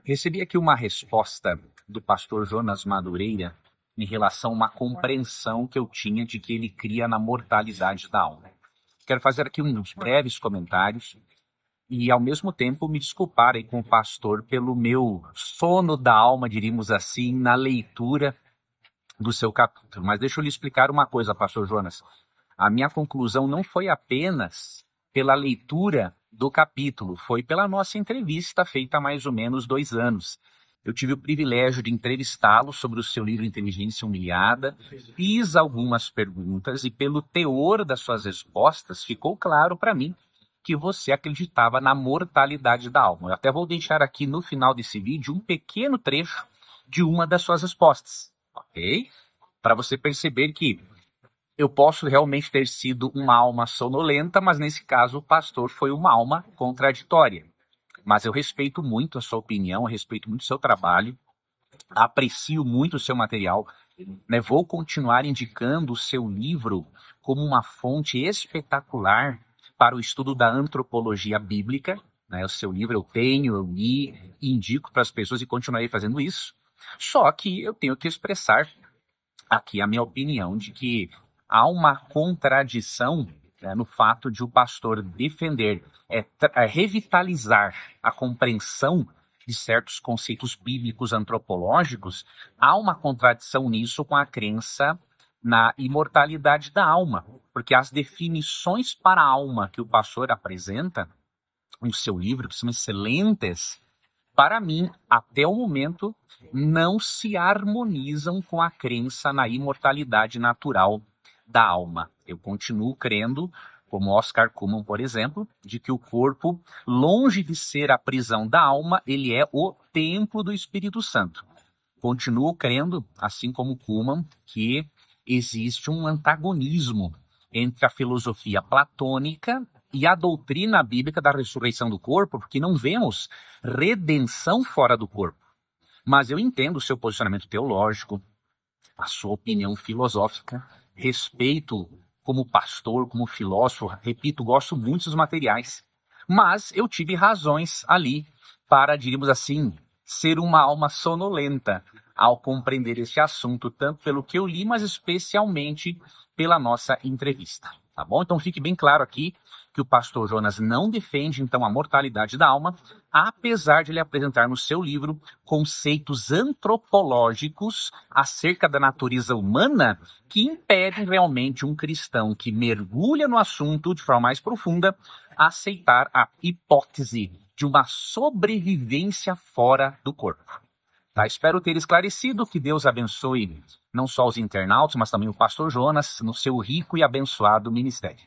Recebi aqui uma resposta do pastor Jonas Madureira em relação a uma compreensão que eu tinha de que ele cria na mortalidade da alma. Quero fazer aqui uns breves comentários e, ao mesmo tempo, me desculpar aí com o pastor pelo meu sono da alma, diríamos assim, na leitura do seu capítulo. Mas deixa eu lhe explicar uma coisa, pastor Jonas. A minha conclusão não foi apenas pela leitura do capítulo, foi pela nossa entrevista feita há mais ou menos 2 anos. Eu tive o privilégio de entrevistá-lo sobre o seu livro Inteligência Humilhada, fiz algumas perguntas e pelo teor das suas respostas ficou claro para mim que você acreditava na mortalidade da alma. Eu até vou deixar aqui no final desse vídeo um pequeno trecho de uma das suas respostas, ok? Para você perceber que eu posso realmente ter sido uma alma sonolenta, mas nesse caso o pastor foi uma alma contraditória. Mas eu respeito muito a sua opinião, eu respeito muito o seu trabalho, aprecio muito o seu material, né? Vou continuar indicando o seu livro como uma fonte espetacular para o estudo da antropologia bíblica, né? O seu livro eu tenho, eu li, indico para as pessoas e continuarei fazendo isso. Só que eu tenho que expressar aqui a minha opinião de que há uma contradição, né, no fato de o pastor defender, revitalizar a compreensão de certos conceitos bíblicos antropológicos. Há uma contradição nisso com a crença na imortalidade da alma, porque as definições para a alma que o pastor apresenta no seu livro, que são excelentes, para mim, até o momento, não se harmonizam com a crença na imortalidade natural da alma. Eu continuo crendo, como Oscar Cullmann, por exemplo, de que o corpo, longe de ser a prisão da alma, ele é o templo do Espírito Santo. Continuo crendo, assim como Cullmann, que existe um antagonismo entre a filosofia platônica e a doutrina bíblica da ressurreição do corpo, porque não vemos redenção fora do corpo. Mas eu entendo o seu posicionamento teológico, a sua opinião filosófica, respeito como pastor, como filósofo, repito, gosto muito dos materiais. Mas eu tive razões ali para, diríamos assim, ser uma alma sonolenta ao compreender esse assunto, tanto pelo que eu li, mas especialmente pela nossa entrevista. Tá bom? Então fique bem claro aqui que o pastor Jonas não defende, então, a mortalidade da alma, apesar de ele apresentar no seu livro conceitos antropológicos acerca da natureza humana que impedem realmente um cristão que mergulha no assunto de forma mais profunda a aceitar a hipótese de uma sobrevivência fora do corpo. Tá? Espero ter esclarecido. Que Deus abençoe não só os internautas, mas também o pastor Jonas no seu rico e abençoado ministério.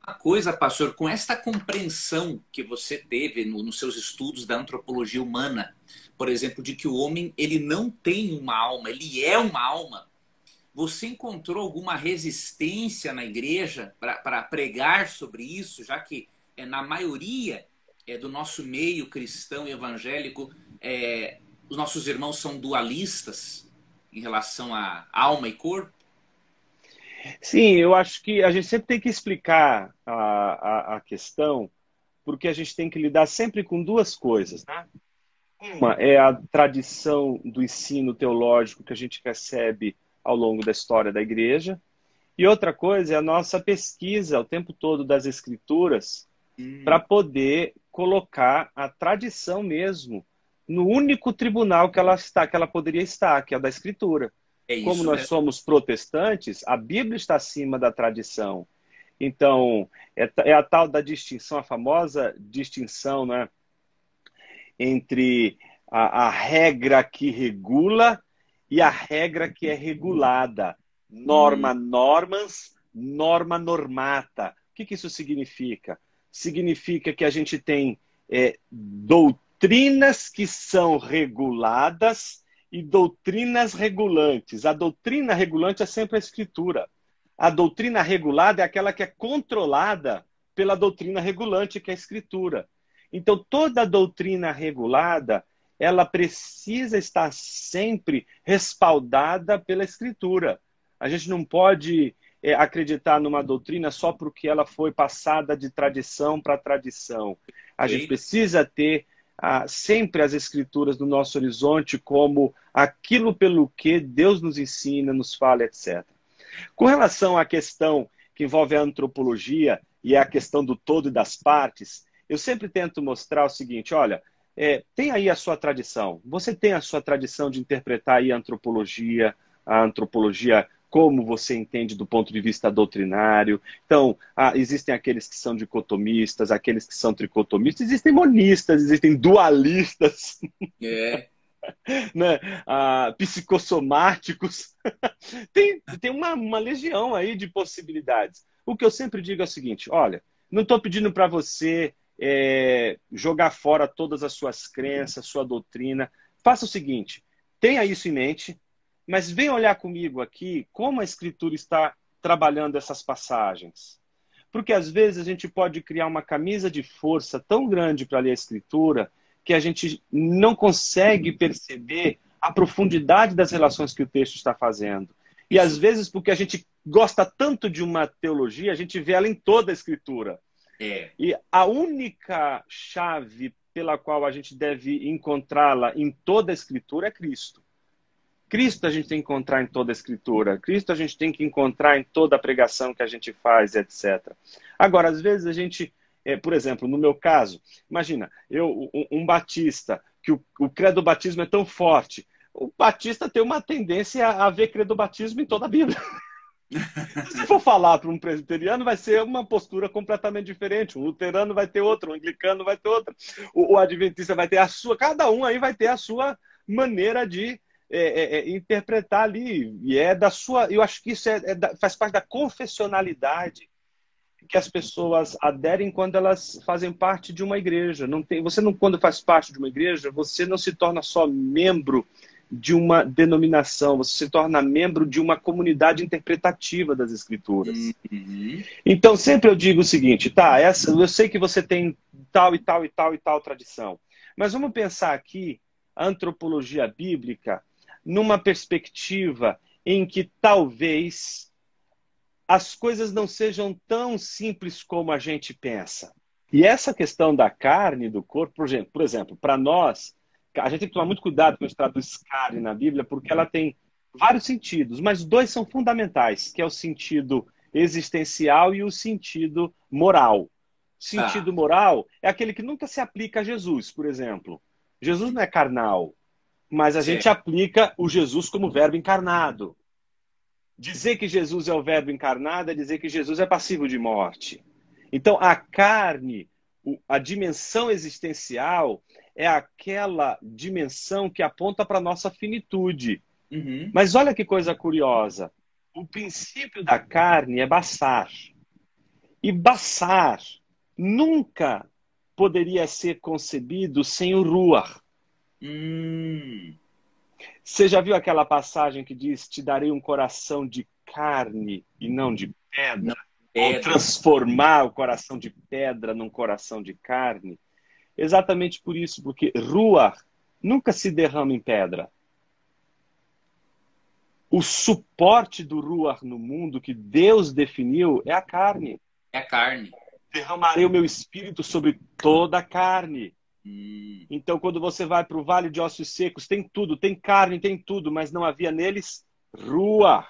Uma coisa, pastor, com esta compreensão que você teve nos seus estudos da antropologia humana, por exemplo, de que o homem ele não tem uma alma, ele é uma alma, você encontrou alguma resistência na igreja para pregar sobre isso, já que na maioria do nosso meio cristão e evangélico, os nossos irmãos são dualistas em relação a alma e corpo? Sim, eu acho que a gente sempre tem que explicar a questão, porque a gente tem que lidar sempre com duas coisas, né? Uma é a tradição do ensino teológico que a gente recebe ao longo da história da igreja, e outra coisa é a nossa pesquisa o tempo todo das escrituras para poder colocar a tradição mesmo no único tribunal que ela poderia estar, que é o da escritura. Como nós somos protestantes, a Bíblia está acima da tradição. Então, é a tal da distinção, a famosa distinção, né, entre a regra que regula e a regra que é regulada. Norma normans, norma normata. O que isso significa? Significa que a gente tem doutrinas que são reguladas e doutrinas regulantes. A doutrina regulante é sempre a escritura. A doutrina regulada é aquela que é controlada pela doutrina regulante, que é a escritura. Então, toda doutrina regulada, ela precisa estar sempre respaldada pela escritura. A gente não pode acreditar numa doutrina só porque ela foi passada de tradição para tradição. A gente precisa ter sempre as Escrituras no nosso horizonte como aquilo pelo que Deus nos ensina, nos fala, etc. Com relação à questão que envolve a antropologia e a questão do todo e das partes, eu sempre tento mostrar o seguinte, olha, tem aí a sua tradição. Você tem a sua tradição de interpretar aí a antropologia como você entende do ponto de vista doutrinário. Então, existem aqueles que são dicotomistas, aqueles que são tricotomistas, existem monistas, existem dualistas, né? Psicossomáticos. Tem uma legião aí de possibilidades. O que eu sempre digo é o seguinte, olha, não estou pedindo para você jogar fora todas as suas crenças, sua doutrina. Faça o seguinte, tenha isso em mente, mas venha olhar comigo aqui como a Escritura está trabalhando essas passagens. Porque às vezes a gente pode criar uma camisa de força tão grande para ler a Escritura que a gente não consegue perceber a profundidade das relações que o texto está fazendo. E às vezes, porque a gente gosta tanto de uma teologia, a gente vê ela em toda a Escritura. E a única chave pela qual a gente deve encontrá-la em toda a Escritura é Cristo. Cristo a gente tem que encontrar em toda a Escritura. Cristo a gente tem que encontrar em toda a pregação que a gente faz, etc. Agora, às vezes a gente, por exemplo, no meu caso, imagina, um batista, que o credo do batismo é tão forte. O batista tem uma tendência a ver credo do batismo em toda a Bíblia. Se for falar para um presbiteriano, vai ser uma postura completamente diferente. Um luterano vai ter outra, um anglicano vai ter outra. O adventista vai ter a sua. Cada um aí vai ter a sua maneira de interpretar ali. E da sua. Eu acho que isso faz parte da confessionalidade que as pessoas aderem quando elas fazem parte de uma igreja. Quando faz parte de uma igreja, você não se torna só membro de uma denominação, você se torna membro de uma comunidade interpretativa das Escrituras. Então, sempre eu digo o seguinte, eu sei que você tem tal e tal e tal e tal tradição, mas vamos pensar aqui a antropologia bíblica numa perspectiva em que talvez as coisas não sejam tão simples como a gente pensa. E essa questão da carne, do corpo, por exemplo, para nós, a gente tem que tomar muito cuidado quando a gente traduz carne na Bíblia, porque ela tem vários sentidos, mas dois são fundamentais, que é o sentido existencial e o sentido moral. O sentido moral é aquele que nunca se aplica a Jesus, por exemplo. Jesus não é carnal, mas a gente aplica o Jesus como verbo encarnado. Dizer que Jesus é o verbo encarnado é dizer que Jesus é passivo de morte. Então, a carne, a dimensão existencial, é aquela dimensão que aponta para a nossa finitude. Mas olha que coisa curiosa. O princípio da carne é Bassar. E Bassar nunca poderia ser concebido sem o Ruach. Você já viu aquela passagem que diz: te darei um coração de carne e não de pedra? Ou transformar o coração de pedra num coração de carne? Exatamente por isso, porque Ruach nunca se derrama em pedra. O suporte do Ruach no mundo que Deus definiu é a carne. É a carne. Derramarei o meu espírito sobre toda a carne. Então, quando você vai para o vale de ossos secos, tem tudo, tem carne, tem tudo, mas não havia neles Ruach.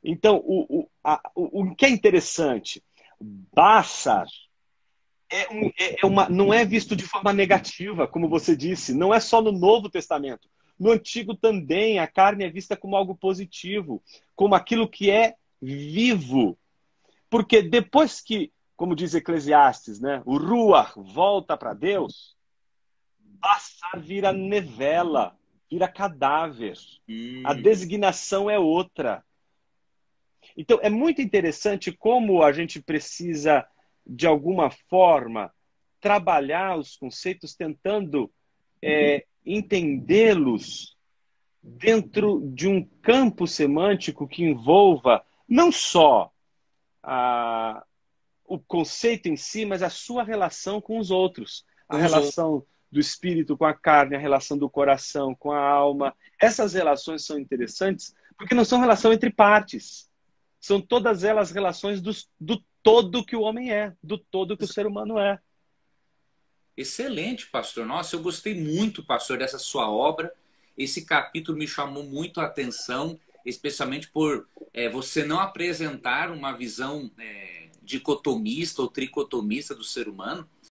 Então, o que é interessante, Bassar não é visto de forma negativa, como você disse, não é só no Novo Testamento. No Antigo também, a carne é vista como algo positivo, como aquilo que é vivo. Porque depois que, como diz Eclesiastes, né, o Ruach volta para Deus, Bassar vira nevela, vira cadáver. A designação é outra. Então, é muito interessante como a gente precisa, de alguma forma, trabalhar os conceitos tentando entendê-los dentro de um campo semântico que envolva não só o conceito em si, mas a sua relação com os outros. A relação do espírito com a carne, a relação do coração com a alma. Essas relações são interessantes porque não são relação entre partes. São todas elas relações do todo que o homem é, do todo que o ser humano é. Excelente, pastor. Nossa, eu gostei muito, pastor, dessa sua obra. Esse capítulo me chamou muito a atenção, especialmente por você não apresentar uma visão dicotomista ou tricotomista do ser humano,